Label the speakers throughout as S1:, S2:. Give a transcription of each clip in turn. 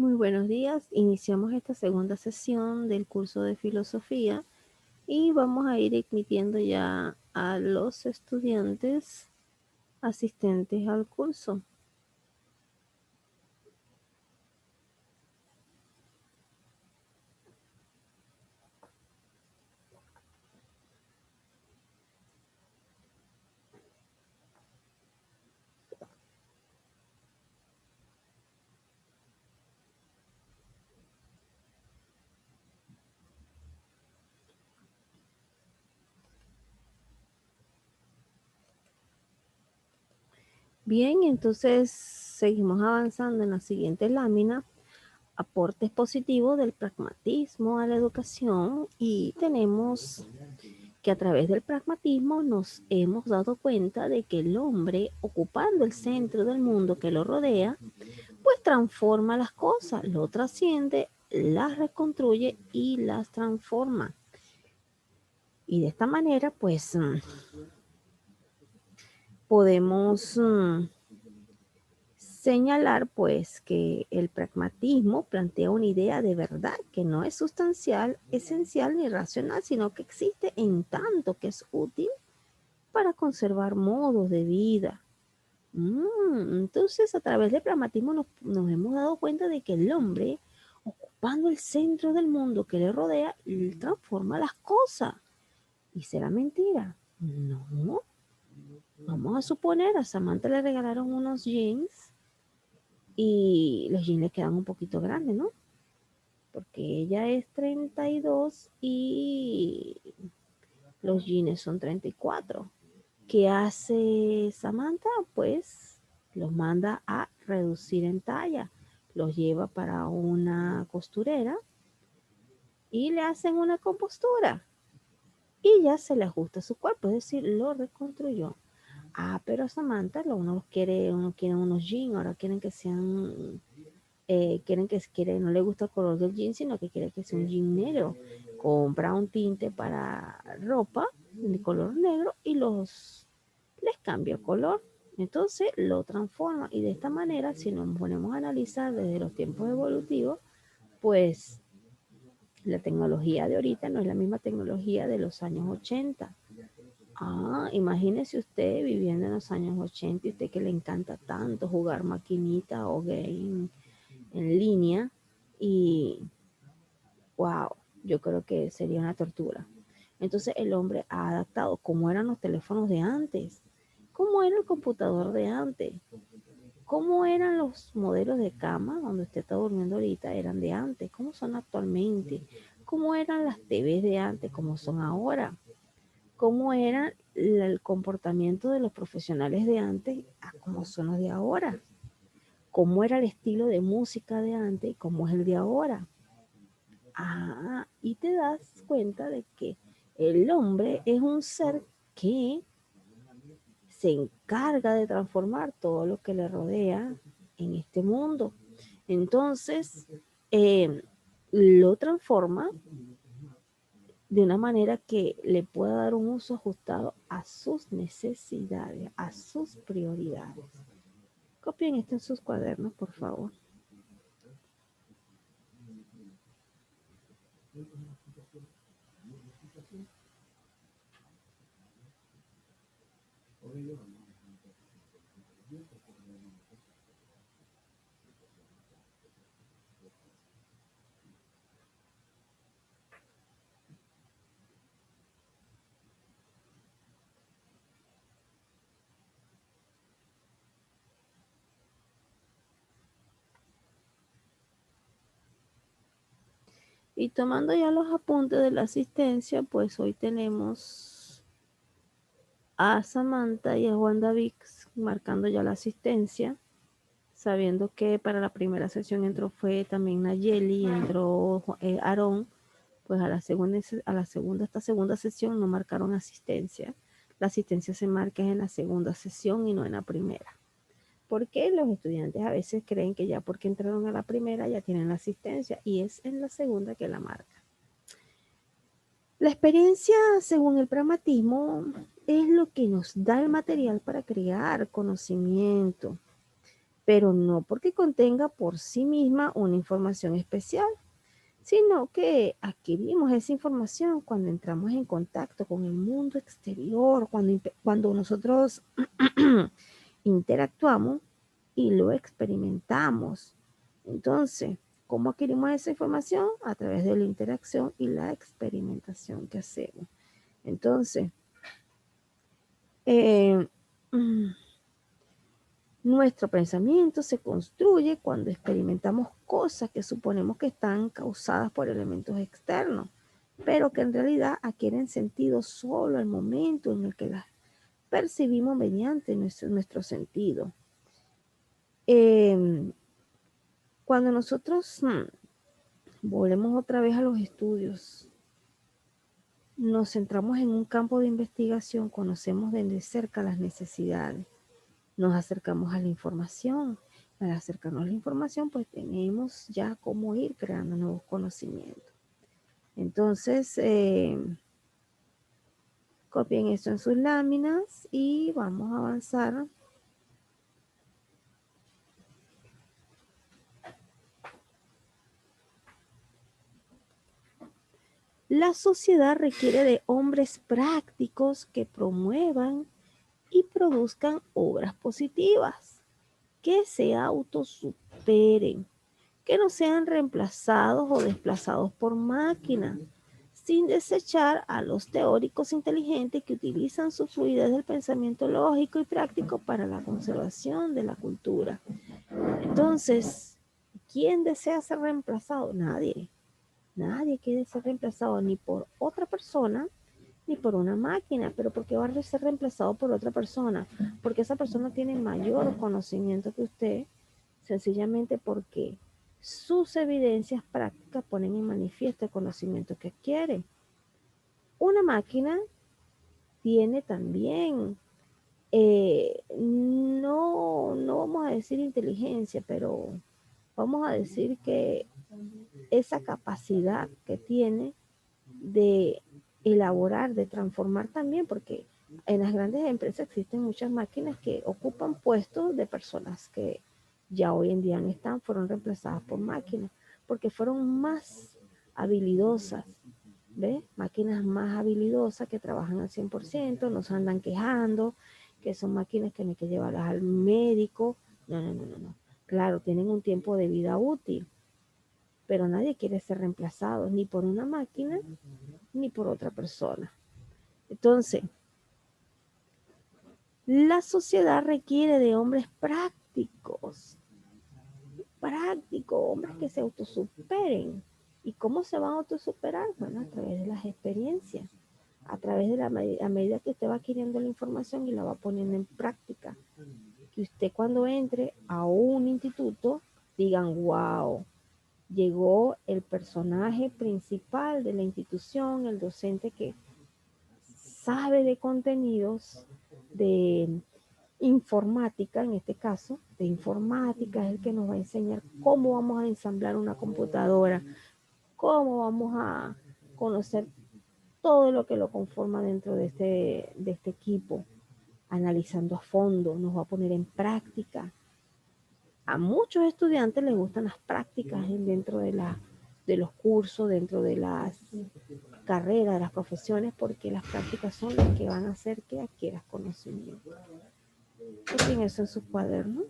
S1: Muy buenos días. Iniciamos esta segunda sesión del curso de filosofía y vamos a ir admitiendo ya a los estudiantes asistentes al curso. Bien, entonces seguimos avanzando en la siguiente lámina, aportes positivos del pragmatismo a la educación, y tenemos que a través del pragmatismo nos hemos dado cuenta de que el hombre, ocupando el centro del mundo que lo rodea, pues transforma las cosas, lo trasciende, las reconstruye y las transforma. Y de esta manera, pues podemos señalar pues que el pragmatismo plantea una idea de verdad que no es sustancial, esencial ni racional, sino que existe en tanto que es útil para conservar modos de vida. Entonces, a través del pragmatismo nos hemos dado cuenta de que el hombre, ocupando el centro del mundo que le rodea, transforma las cosas. ¿Y será mentira? No. Vamos a suponer, a Samantha le regalaron unos jeans y los jeans le quedan un poquito grandes, ¿no? Porque ella es 32 y los jeans son 34. ¿Qué hace Samantha? Pues los manda a reducir en talla. Los lleva para una costurera y le hacen una compostura. Y ya se le ajusta a su cuerpo, es decir, lo reconstruyó. Pero Samantha, uno quiere unos jeans, ahora quieren que sean, no le gusta el color del jean, sino que quiere que sea un jean negro. Compra un tinte para ropa de color negro y les cambia el color. Entonces lo transforma, y de esta manera, si nos ponemos a analizar desde los tiempos evolutivos, pues la tecnología de ahorita no es la misma tecnología de los años 80. Imagínese usted viviendo en los años 80 y usted que le encanta tanto jugar maquinita o game en línea, y wow, yo creo que sería una tortura. Entonces el hombre ha adaptado cómo eran los teléfonos de antes, cómo era el computador de antes, cómo eran los modelos de cama donde usted está durmiendo ahorita, eran de antes, cómo son actualmente, cómo eran las TVs de antes, cómo son ahora, cómo era el comportamiento de los profesionales de antes a cómo son los de ahora, cómo era el estilo de música de antes y cómo es el de ahora. Y te das cuenta de que el hombre es un ser que se encarga de transformar todo lo que le rodea en este mundo. Entonces, lo transforma de una manera que le pueda dar un uso ajustado a sus necesidades, a sus prioridades. Copien esto en sus cuadernos, por favor. Y tomando ya los apuntes de la asistencia, pues hoy tenemos a Samantha y a Juan David marcando ya la asistencia, sabiendo que para la primera sesión entró fue también Nayeli y entró Aarón. Pues esta segunda sesión no marcaron asistencia. La asistencia se marca en la segunda sesión y no en la primera. Porque los estudiantes a veces creen que ya porque entraron a la primera ya tienen la asistencia, y es en la segunda que la marca. La experiencia, según el pragmatismo, es lo que nos da el material para crear conocimiento. pero no porque contenga por sí misma una información especial, sino que adquirimos esa información cuando entramos en contacto con el mundo exterior, cuando nosotros interactuamos y lo experimentamos. Entonces, ¿cómo adquirimos esa información? A través de la interacción y la experimentación que hacemos. Entonces, eh, nuestro pensamiento se construye cuando experimentamos cosas que suponemos que están causadas por elementos externos, pero que en realidad adquieren sentido solo al momento en el que las percibimos mediante nuestro sentido. Cuando nosotros volvemos otra vez a los estudios, nos centramos en un campo de investigación, conocemos de cerca las necesidades, nos acercamos a la información. Para acercarnos a la información, pues tenemos ya cómo ir creando nuevos conocimientos. Entonces, copien esto en sus láminas y vamos a avanzar. La sociedad requiere de hombres prácticos que promuevan y produzcan obras positivas, que se autosuperen, que no sean reemplazados o desplazados por máquinas, sin desechar a los teóricos inteligentes que utilizan su fluidez del pensamiento lógico y práctico para la conservación de la cultura. Entonces, ¿quién desea ser reemplazado? Nadie. Nadie quiere ser reemplazado ni por otra persona ni por una máquina, pero ¿por qué va a ser reemplazado por otra persona? Porque esa persona tiene mayor conocimiento que usted, sencillamente porque sus evidencias prácticas ponen en manifiesto el conocimiento que adquiere. Una máquina tiene también, no vamos a decir inteligencia, pero vamos a decir que esa capacidad que tiene de elaborar, de transformar también, porque en las grandes empresas existen muchas máquinas que ocupan puestos de personas que ya hoy en día no están, fueron reemplazadas por máquinas, porque fueron más habilidosas, ¿ves? Máquinas más habilidosas que trabajan al 100%, no se andan quejando, que son máquinas que no hay que llevarlas al médico, no. Claro, tienen un tiempo de vida útil, pero nadie quiere ser reemplazado ni por una máquina ni por otra persona. Entonces, la sociedad requiere de hombres prácticos, hombres que se autosuperen. ¿Y cómo se van a autosuperar? Bueno, a través de las experiencias, a través de a medida que usted va adquiriendo la información y la va poniendo en práctica. Que usted cuando entre a un instituto digan, wow, llegó el personaje principal de la institución, el docente que sabe de contenidos de informática, en este caso, de informática, es el que nos va a enseñar cómo vamos a ensamblar una computadora, cómo vamos a conocer todo lo que lo conforma dentro de este equipo, analizando a fondo, nos va a poner en práctica. A muchos estudiantes les gustan las prácticas dentro de los cursos, dentro de las carreras, de las profesiones, porque las prácticas son las que van a hacer que adquieras conocimiento. Tienen eso en sus cuadernos.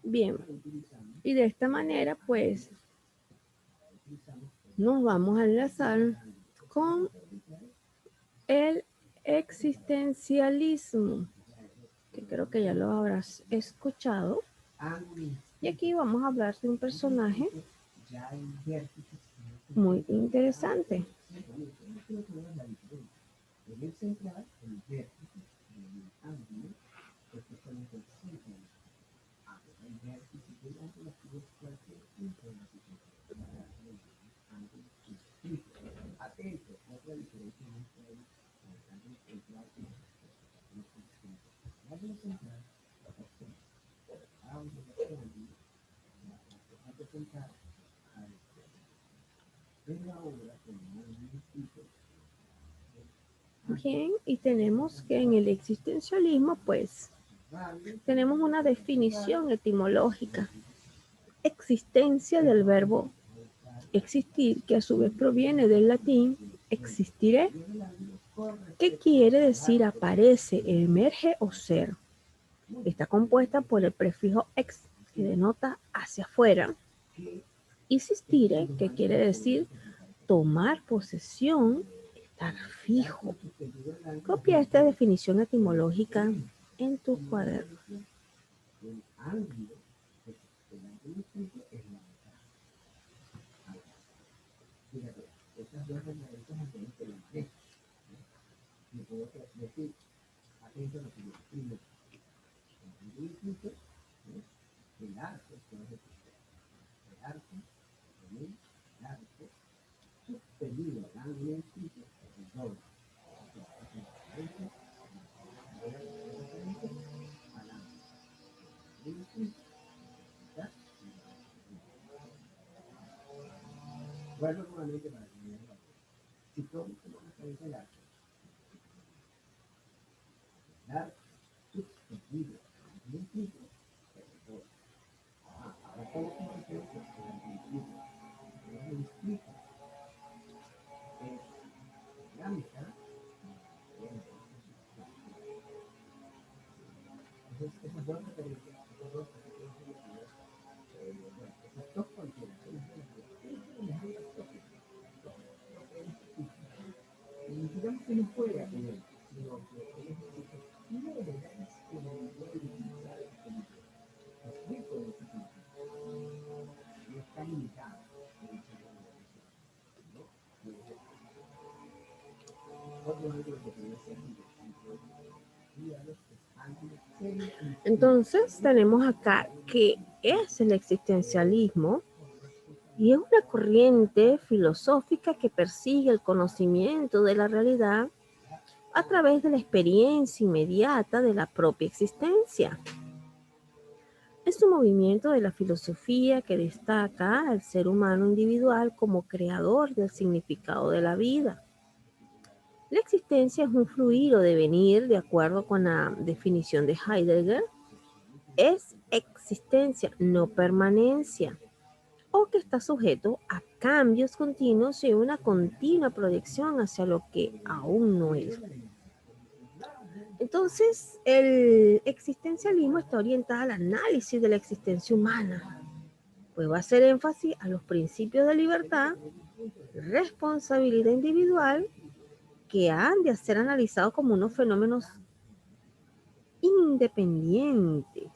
S1: Bien, y de esta manera pues nos vamos a enlazar con el existencialismo, que creo que ya lo habrás escuchado. Y aquí vamos a hablar de un personaje muy interesante. Bien, y tenemos que en el existencialismo, pues, tenemos una definición etimológica. Existencia del verbo existir, que a su vez proviene del latín existire, que quiere decir aparece, emerge o ser. Está compuesta por el prefijo ex, que denota hacia afuera, y sistire, que quiere decir tomar posesión, estar fijo. Copia esta definición etimológica en tu cuaderno. Entonces tenemos acá que es el existencialismo y es una corriente filosófica que persigue el conocimiento de la realidad a través de la experiencia inmediata de la propia existencia. Es un movimiento de la filosofía que destaca al ser humano individual como creador del significado de la vida. La existencia es un fluir o devenir, de acuerdo con la definición de Heidegger, es existencia, no permanencia, o que está sujeto a cambios continuos y una continua proyección hacia lo que aún no es. Entonces, el existencialismo está orientado al análisis de la existencia humana, pues va a hacer énfasis a los principios de libertad, responsabilidad individual, que han de ser analizados como unos fenómenos independientes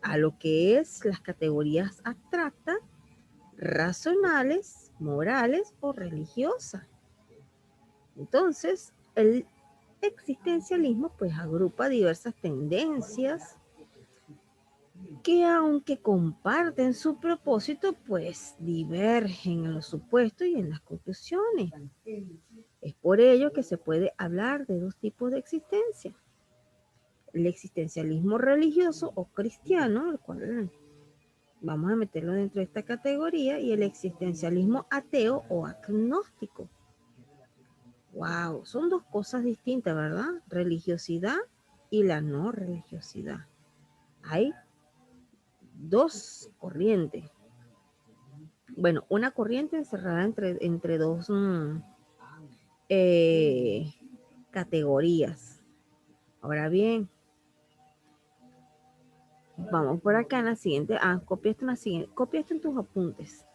S1: a lo que es las categorías abstractas, racionales, morales o religiosas. Entonces, el existencialismo pues agrupa diversas tendencias que aunque comparten su propósito, pues divergen en los supuestos y en las conclusiones. Es por ello que se puede hablar de dos tipos de existencia. El existencialismo religioso o cristiano, el cual vamos a meterlo dentro de esta categoría, y el existencialismo ateo o agnóstico. Wow, son dos cosas distintas, ¿verdad? Religiosidad y la no religiosidad. Hay dos corrientes. Bueno, una corriente encerrada entre dos eh, categorías. Ahora bien, vamos por acá en la siguiente. Copia esto en la siguiente. Copia esto en tus apuntes.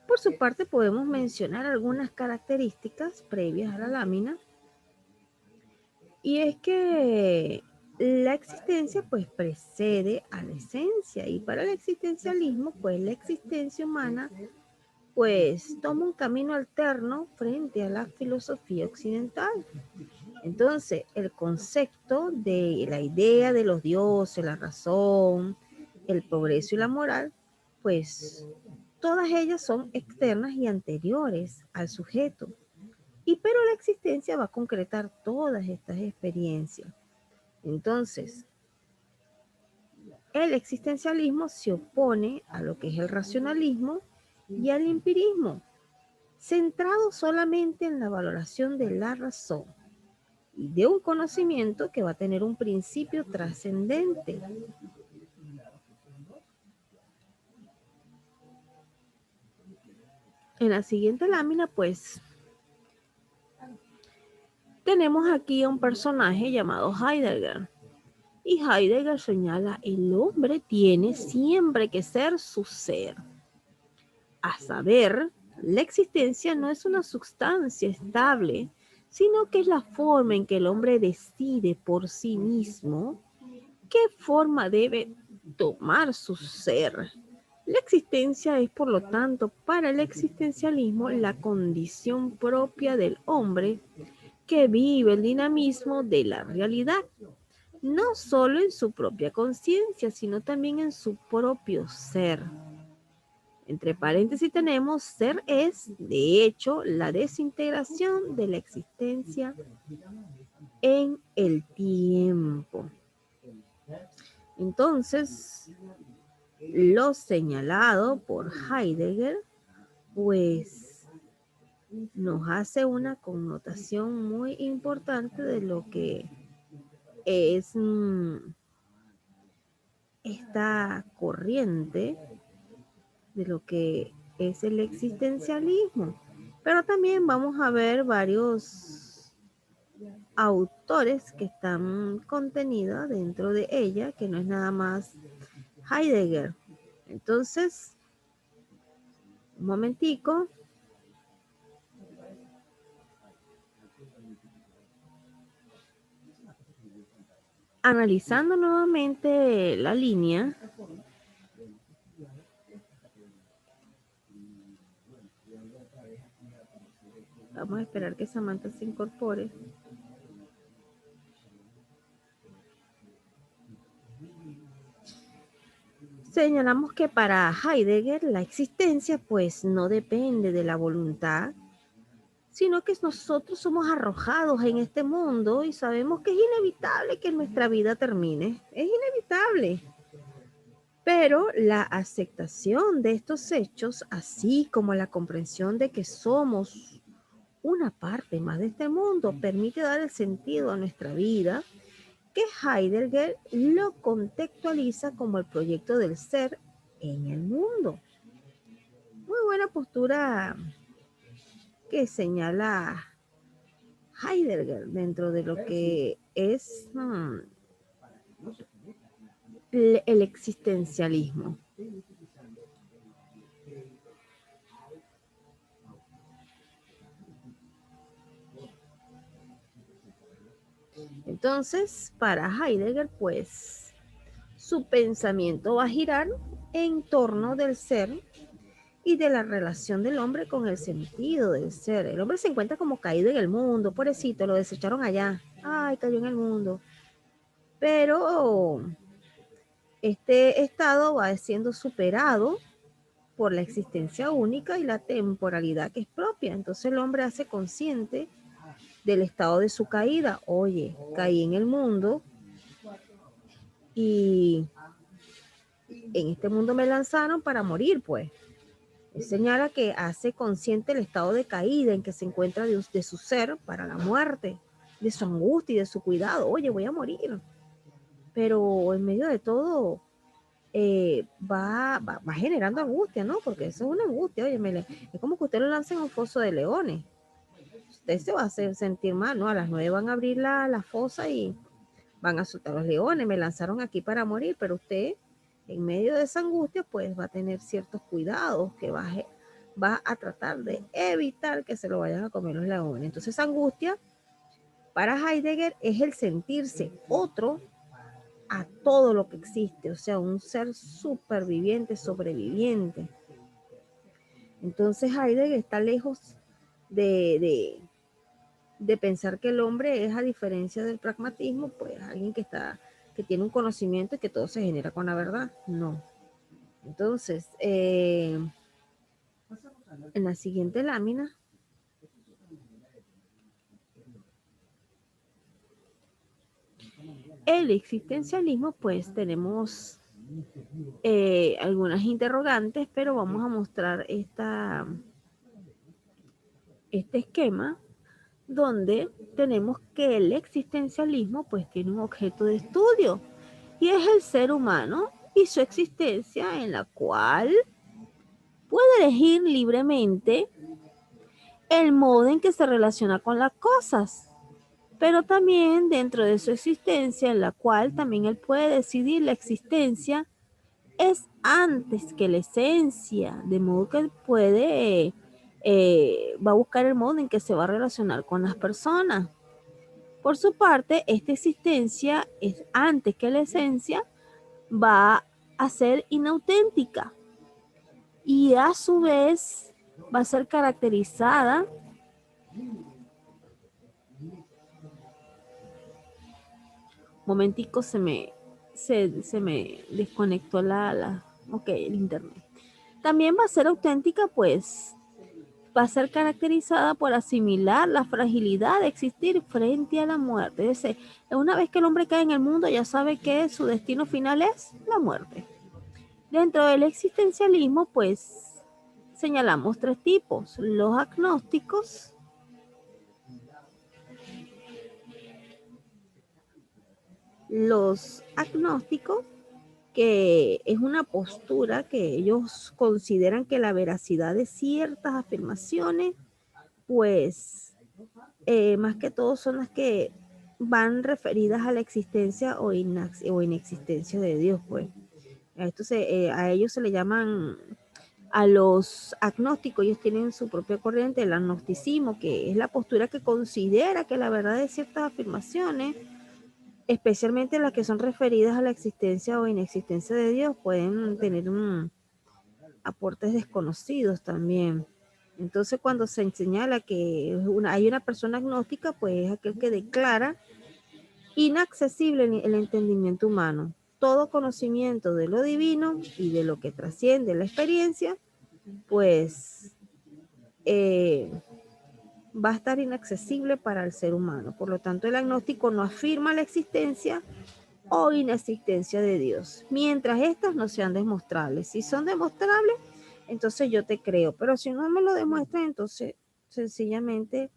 S1: Por su parte, podemos mencionar algunas características previas a la lámina. Y es que la existencia pues precede a la esencia. Y para el existencialismo, pues la existencia humana pues toma un camino alterno frente a la filosofía occidental. Entonces, el concepto de la idea de los dioses, la razón, el progreso y la moral, pues todas ellas son externas y anteriores al sujeto. Pero la existencia va a concretar todas estas experiencias. Entonces, el existencialismo se opone a lo que es el racionalismo y al empirismo, centrado solamente en la valoración de la razón y de un conocimiento que va a tener un principio trascendente. En la siguiente lámina, pues, tenemos aquí a un personaje llamado Heidegger. Y Heidegger señala, el hombre tiene siempre que ser su ser. A saber, la existencia no es una sustancia estable, sino que es la forma en que el hombre decide por sí mismo qué forma debe tomar su ser. La existencia es, por lo tanto, para el existencialismo la condición propia del hombre que vive el dinamismo de la realidad, no solo en su propia conciencia, sino también en su propio ser. Entre paréntesis tenemos, ser es, de hecho, la desintegración de la existencia en el tiempo. Entonces, lo señalado por Heidegger, pues nos hace una connotación muy importante de lo que es esta corriente, de lo que es el existencialismo. Pero también vamos a ver varios autores que están contenidos dentro de ella, que no es nada más Heidegger. Entonces, un momentico. Analizando nuevamente la línea, vamos a esperar que Samantha se incorpore. Señalamos que para Heidegger la existencia pues no depende de la voluntad, sino que nosotros somos arrojados en este mundo y sabemos que es inevitable que nuestra vida termine. Es inevitable. Pero la aceptación de estos hechos, así como la comprensión de que somos una parte más de este mundo, permite dar el sentido a nuestra vida, que Heidegger lo contextualiza como el proyecto del ser en el mundo. Muy buena postura que señala Heidegger dentro de lo que es el existencialismo. Entonces, para Heidegger, pues, su pensamiento va a girar en torno del ser y de la relación del hombre con el sentido del ser. El hombre se encuentra como caído en el mundo, pobrecito, lo desecharon allá. Ay, cayó en el mundo. Pero este estado va siendo superado por la existencia única y la temporalidad que es propia. Entonces el hombre hace consciente del estado de su caída. Oye, caí en el mundo y en este mundo me lanzaron para morir, pues. Él señala que hace consciente el estado de caída en que se encuentra de su ser para la muerte, de su angustia y de su cuidado. Oye, voy a morir. Pero en medio de todo, va generando angustia, ¿no? Porque eso es una angustia, oye, es como que usted lo lance en un foso de leones. Usted se va a hacer sentir mal, ¿no? A las 9 van a abrir la fosa y van a soltar los leones, me lanzaron aquí para morir, pero usted en medio de esa angustia pues va a tener ciertos cuidados que va a tratar de evitar que se lo vayan a comer los leones. Entonces esa angustia para Heidegger es el sentirse otro a todo lo que existe, o sea, un ser superviviente, sobreviviente. Entonces Heidegger está lejos de pensar que el hombre es, a diferencia del pragmatismo, pues alguien que tiene un conocimiento y que todo se genera con la verdad. No. Entonces, en la siguiente lámina, el existencialismo, pues tenemos algunas interrogantes, pero vamos a mostrar este esquema donde tenemos que el existencialismo pues tiene un objeto de estudio y es el ser humano y su existencia, en la cual puede elegir libremente el modo en que se relaciona con las cosas, pero también dentro de su existencia, en la cual también él puede decidir la existencia es antes que la esencia, de modo que él puede, va a buscar el modo en que se va a relacionar con las personas. Por su parte, esta existencia es antes que la esencia, va a ser inauténtica y a su vez va a ser caracterizada momentico se me desconectó el internet. También va a ser auténtica, pues va a ser caracterizada por asimilar la fragilidad de existir frente a la muerte. Es decir, una vez que el hombre cae en el mundo, ya sabe que su destino final es la muerte. Dentro del existencialismo, pues señalamos tres tipos: los agnósticos, que es una postura que ellos consideran que la veracidad de ciertas afirmaciones, pues más que todo son las que van referidas a la existencia o inexistencia de Dios, pues. A ellos se le llaman, a los agnósticos, ellos tienen su propia corriente, el agnosticismo, que es la postura que considera que la verdad de ciertas afirmaciones, especialmente las que son referidas a la existencia o inexistencia de Dios, pueden tener aportes desconocidos también. Entonces, cuando se señala que hay una persona agnóstica, pues es aquel que declara inaccesible el entendimiento humano. Todo conocimiento de lo divino y de lo que trasciende la experiencia, pues va a estar inaccesible para el ser humano. Por lo tanto, el agnóstico no afirma la existencia o inexistencia de Dios, mientras estas no sean demostrables. Si son demostrables, entonces yo te creo, pero si no me lo demuestran, entonces sencillamente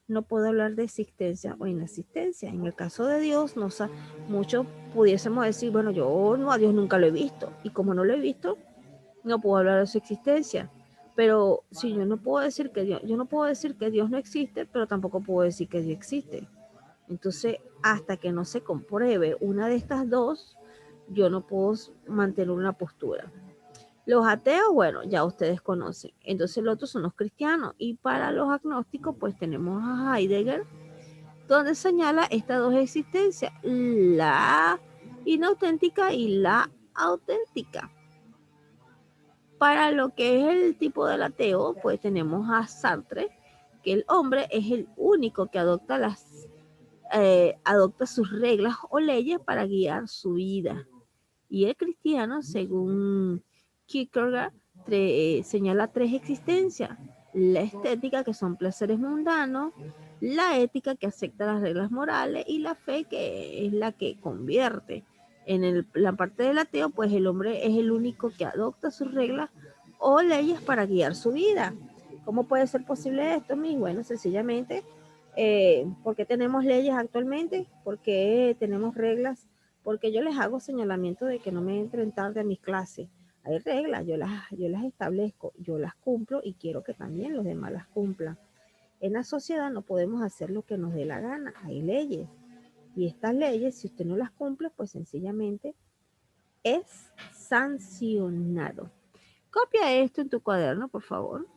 S1: no puedo hablar de existencia o inexistencia. En el caso de Dios, muchos pudiésemos decir, bueno, yo no, a Dios nunca lo he visto, y como no lo he visto, no puedo hablar de su existencia. Pero si yo no puedo decir que Dios, yo no puedo decir que Dios no existe, pero tampoco puedo decir que Dios existe. Entonces, hasta que no se compruebe una de estas dos, yo no puedo mantener una postura. Los ateos, bueno, ya ustedes conocen. Entonces, los otros son los cristianos. Y para los agnósticos, pues tenemos a Heidegger, donde señala estas dos existencias, la inauténtica y la auténtica. Para lo que es el tipo del ateo, pues tenemos a Sartre, que el hombre es el único que adopta sus reglas o leyes para guiar su vida. Y el cristiano, según Kierkegaard, señala tres existencias: la estética, que son placeres mundanos; la ética, que acepta las reglas morales; y la fe, que es la que convierte. La parte del ateo, pues el hombre es el único que adopta sus reglas o leyes para guiar su vida. ¿Cómo puede ser posible esto, mi? Bueno, sencillamente, ¿por qué tenemos leyes actualmente? ¿Por qué tenemos reglas porque yo les hago señalamiento de que no me entren tarde a mis clases. Hay reglas, yo las establezco, yo las cumplo y quiero que también los demás las cumplan. En la sociedad no podemos hacer lo que nos dé la gana, hay leyes. Y estas leyes, si usted no las cumple, pues sencillamente es sancionado. Copia esto en tu cuaderno, por favor.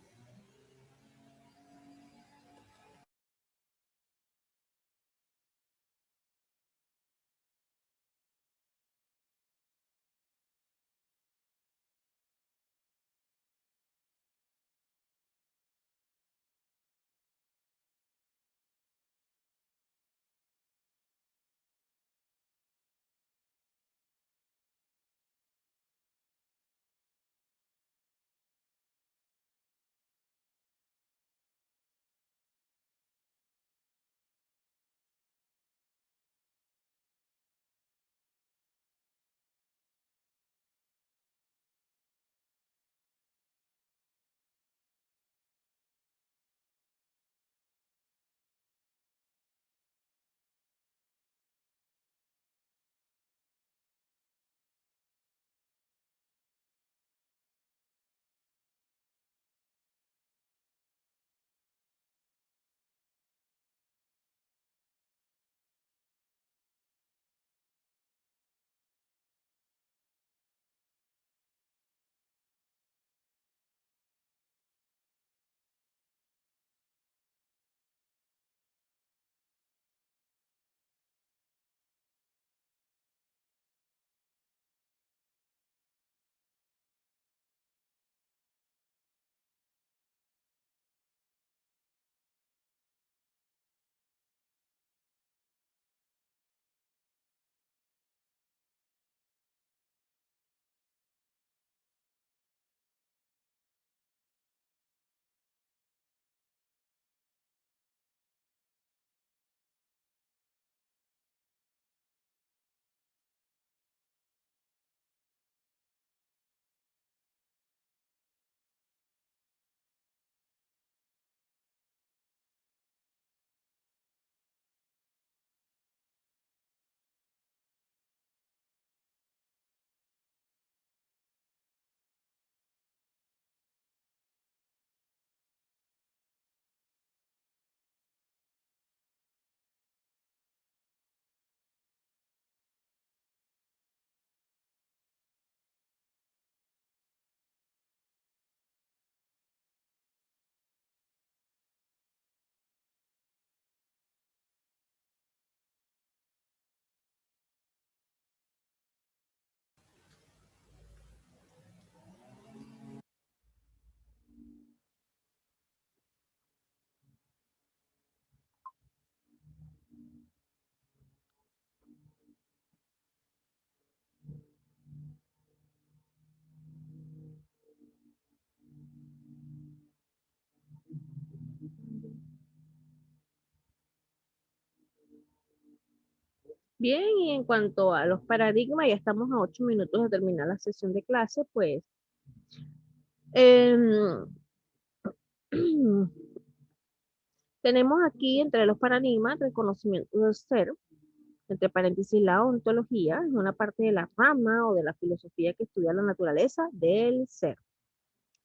S1: Bien, y en cuanto a los paradigmas, ya estamos a 8 minutos de terminar la sesión de clase, pues em, tenemos aquí entre los paradigmas reconocimiento del ser, entre paréntesis la ontología, es una parte de la rama o de la filosofía que estudia la naturaleza del ser,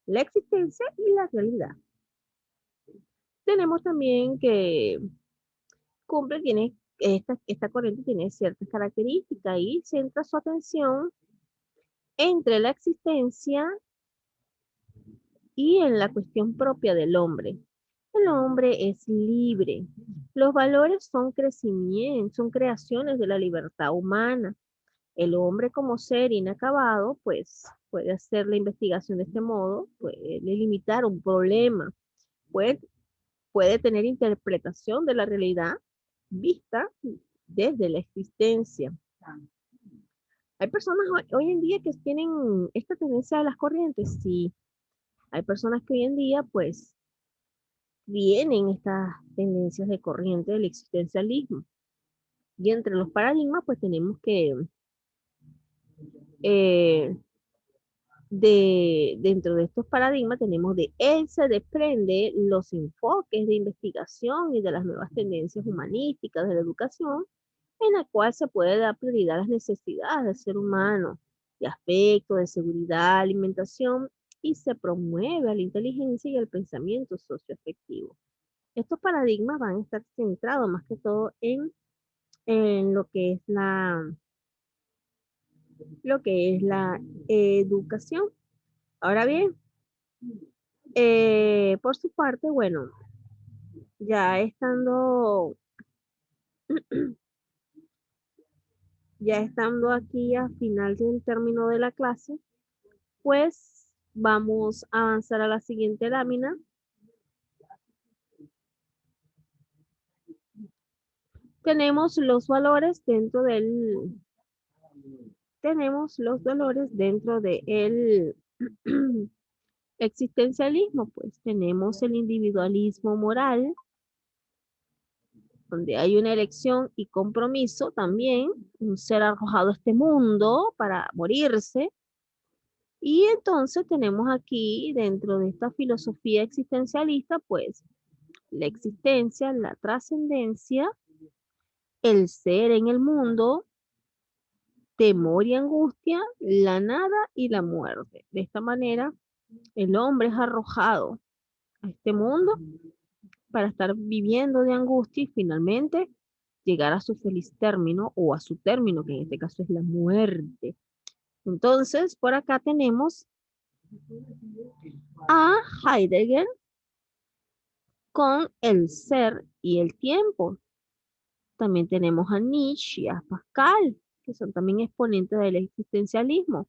S1: la existencia y la realidad. Tenemos también que esta corriente tiene ciertas características y centra su atención entre la existencia y en la cuestión propia del hombre. El hombre es libre. Los valores son crecimiento, son creaciones de la libertad humana. El hombre como ser inacabado, pues puede hacer la investigación de este modo, puede limitar un problema, puede, puede tener interpretación de la realidad vista desde la existencia. Hay personas hoy en día que tienen esta tendencia a las corrientes, sí. Hay personas que hoy en día, pues, tienen estas tendencias de corriente del existencialismo. Y entre los paradigmas, pues tenemos que, eh, dentro de estos paradigmas, tenemos de él se desprende los enfoques de investigación y de las nuevas tendencias humanísticas de la educación en la cual se puede dar prioridad a las necesidades del ser humano, de aspecto, de seguridad, alimentación, y se promueve la inteligencia y el pensamiento socioafectivo. Estos paradigmas van a estar centrados más que todo en lo que es la educación. Ahora bien, por su parte, bueno, ya estando, ya estando aquí a final del término de la clase, pues vamos a avanzar a la siguiente lámina. Tenemos los valores dentro del, tenemos los valores dentro del existencialismo, pues tenemos el individualismo moral, donde hay una elección y compromiso también, un ser arrojado a este mundo para morirse. Y entonces tenemos aquí, dentro de esta filosofía existencialista, pues la existencia, la trascendencia, el ser en el mundo, temor y angustia, la nada y la muerte. De esta manera, el hombre es arrojado a este mundo para estar viviendo de angustia y finalmente llegar a su feliz término o a su término, que en este caso es la muerte. Entonces, por acá tenemos a Heidegger con el ser y el tiempo. También tenemos a Nietzsche y a Pascal, que son también exponentes del existencialismo.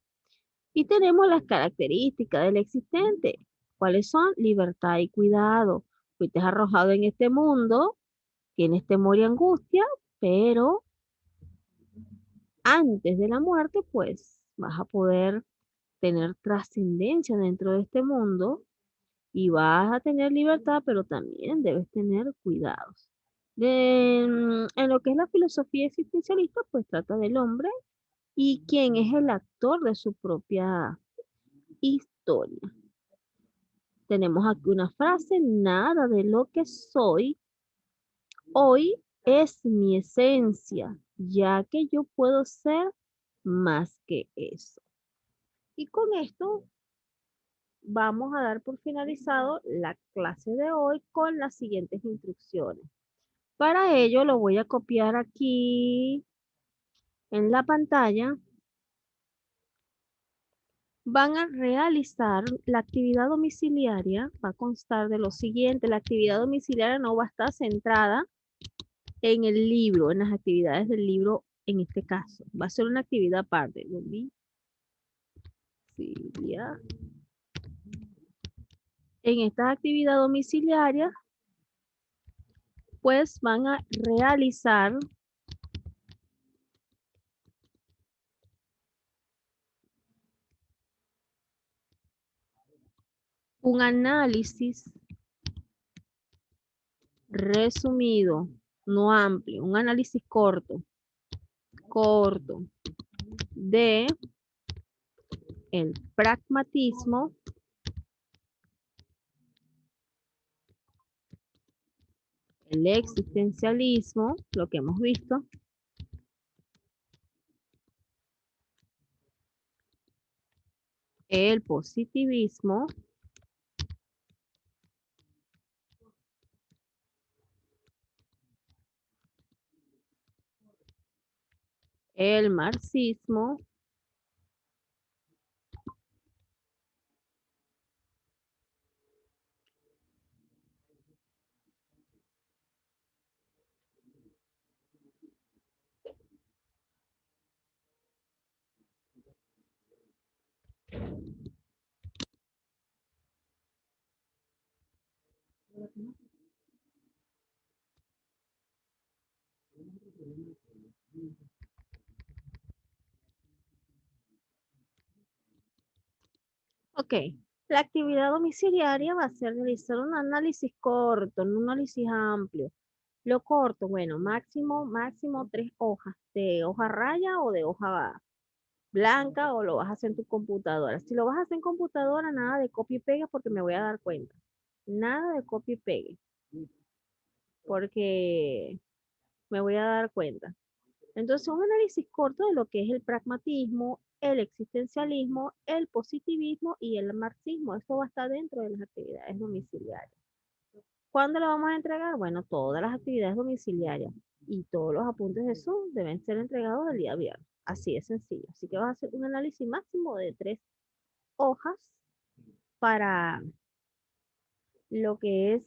S1: Y tenemos las características del existente. ¿Cuáles son? Libertad y cuidado. Fuiste arrojado en este mundo, tienes temor y angustia, pero antes de la muerte, pues vas a poder tener trascendencia dentro de este mundo y vas a tener libertad, pero también debes tener cuidados. En lo que es la filosofía existencialista, pues trata del hombre y quién es el actor de su propia historia. Tenemos aquí una frase: nada de lo que soy hoy es mi esencia, ya que yo puedo ser más que eso. Y con esto vamos a dar por finalizado la clase de hoy con las siguientes instrucciones. Para ello lo voy a copiar aquí en la pantalla. Van a realizar la actividad domiciliaria, va a constar de lo siguiente: la actividad domiciliaria no va a estar centrada en el libro, en las actividades del libro en este caso. Va a ser una actividad aparte. Domiciliaria. En esta actividad domiciliaria, pues van a realizar un análisis resumido, no amplio, un análisis corto de el pragmatismo, el existencialismo, lo que hemos visto, el positivismo, el marxismo, ok. La actividad domiciliaria va a ser realizar un análisis corto, no un análisis amplio. Lo corto, bueno, máximo 3 hojas, de hoja raya o de hoja blanca, o lo vas a hacer en tu computadora. Si lo vas a hacer en computadora, nada de copia y pega porque me voy a dar cuenta. Nada de copia y pegue porque me voy a dar cuenta. Entonces, un análisis corto de lo que es el pragmatismo, el existencialismo, el positivismo y el marxismo. Esto va a estar dentro de las actividades domiciliarias. ¿Cuándo lo vamos a entregar? Bueno, todas las actividades domiciliarias y todos los apuntes de Zoom deben ser entregados el día viernes. Así de sencillo. Así que vas a hacer un análisis máximo de 3 hojas para lo que es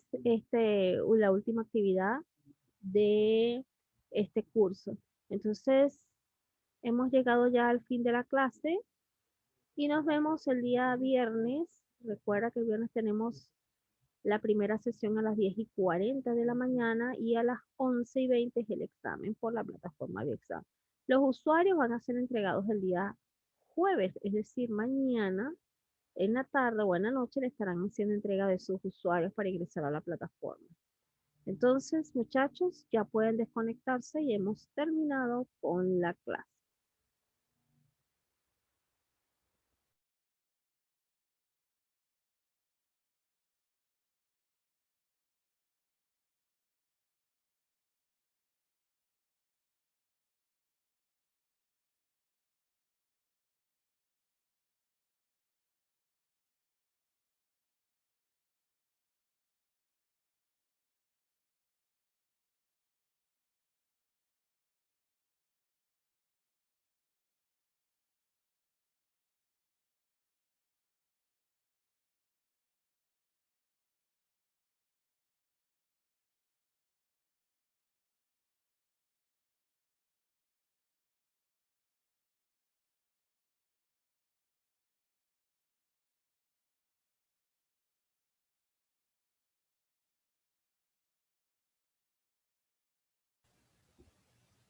S1: la última actividad de este curso. Entonces, hemos llegado ya al fin de la clase y nos vemos el día viernes. Recuerda que el viernes tenemos la primera sesión a las 10:40 de la mañana y a las 11:20 es el examen por la plataforma de examen. Los usuarios van a ser entregados el día jueves, es decir, mañana en la tarde o en la noche le estarán haciendo entrega de sus usuarios para ingresar a la plataforma. Entonces, muchachos, ya pueden desconectarse y hemos terminado con la clase.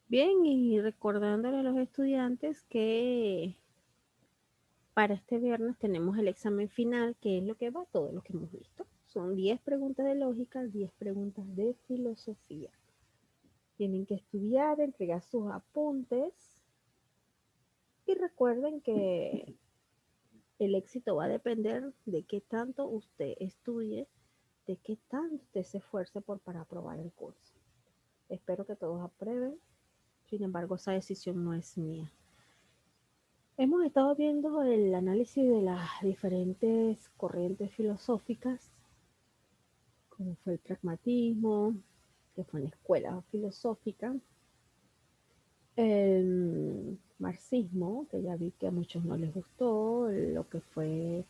S1: Bien, y recordándole a los estudiantes que para este viernes tenemos el examen final, que es lo que va todo lo que hemos visto. Son 10 preguntas de lógica, 10 preguntas de filosofía. Tienen que estudiar, entregar sus apuntes y recuerden que el éxito va a depender de qué tanto usted estudie, de qué tanto usted se esfuerce para aprobar el curso. Espero que todos aprueben. Sin embargo, esa decisión no es mía. Hemos estado viendo el análisis de las diferentes corrientes filosóficas, como fue el pragmatismo, que fue una escuela filosófica, el marxismo, que ya vi que a muchos no les gustó, lo que fue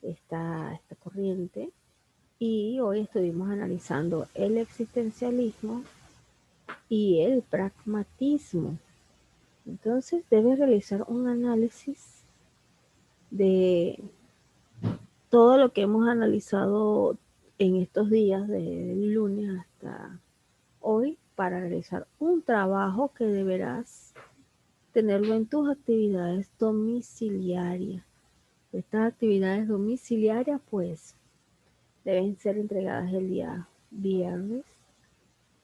S1: esta corriente, y hoy estuvimos analizando el existencialismo y el pragmatismo. Entonces debes realizar un análisis de todo lo que hemos analizado en estos días, del lunes hasta hoy, para realizar un trabajo que deberás tenerlo en tus actividades domiciliarias. Estas actividades domiciliarias, pues, deben ser entregadas el día viernes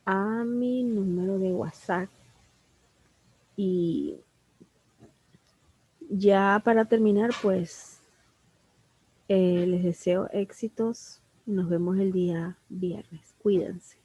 S1: a mi número de WhatsApp. Y ya para terminar, pues, les deseo éxitos. Nos vemos el día viernes. Cuídense.